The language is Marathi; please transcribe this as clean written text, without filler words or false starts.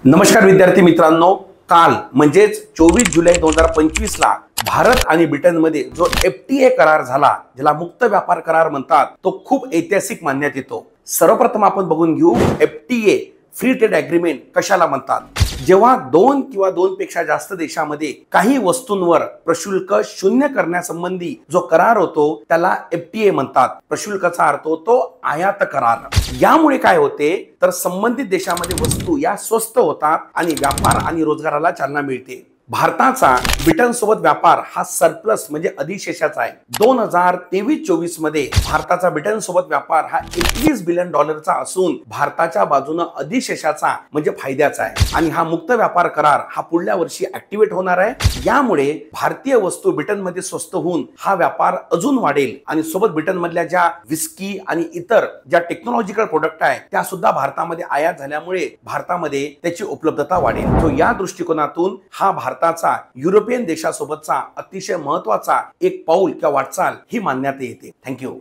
नमस्कार विद्यार्थी मित्रांनो, काल म्हणजेच 24 जुलै 2025 ला भारत आणि ब्रिटनमध्ये जो FTA करार झाला, ज्याला मुक्त व्यापार करार म्हणतात, तो खूप ऐतिहासिक मानण्यात येतो। सर्वप्रथम आपण बघून घेऊ FTA फ्री ट्रेड एग्रीमेंट कशाला म्हणतात। जेव्हा दोन किंवा दोनपेक्षा जास्त देशांमध्ये काही वस्तूंवर प्रशुल्क शून्य करण्यासंबंधी जो करार होतो त्याला FTA म्हणतात। प्रशुल्काचा अर्थ होतो आयात करार। यामुळे काय होते तर संबंधित देशांमध्ये वस्तू या स्वस्त होतात आणि व्यापार आणि रोजगाराला चालना मिळते। भारताचा ब्रिटन सोबत व्यापार हा सरप्लस म्हणजे अधिशेषाचा आहे। 2023-24 मध्ये भारताचा ब्रिटन सोबत व्यापार हा $21 बिलियन असून भारताच्या बाजूने अधिशेषाचा म्हणजे फायद्याचा आहे। आणि हा मुक्त व्यापार करार हा पुढल्या वर्षी ऍक्टिव्हेट होणार आहे। यामुळे भारतीय वस्तू ब्रिटनमध्ये स्वस्त होऊन हा व्यापार अजून वाढेल आणि सोबत ब्रिटन मधल्या ज्या विस्की आणि इतर ज्या टेक्नॉलॉजिकल प्रोडक्ट आहेत त्या सुद्धा भारतामध्ये आयात झाल्यामुळे भारतामध्ये त्याची उपलब्धता वाढेल। तो या दृष्टिकोनातून हा भारताचा युरोपियन देशासोबतचा अतिशय महत्त्वाचा एक पाऊल किंवा वाटचाल ही मानण्यात येते। थँक्यू।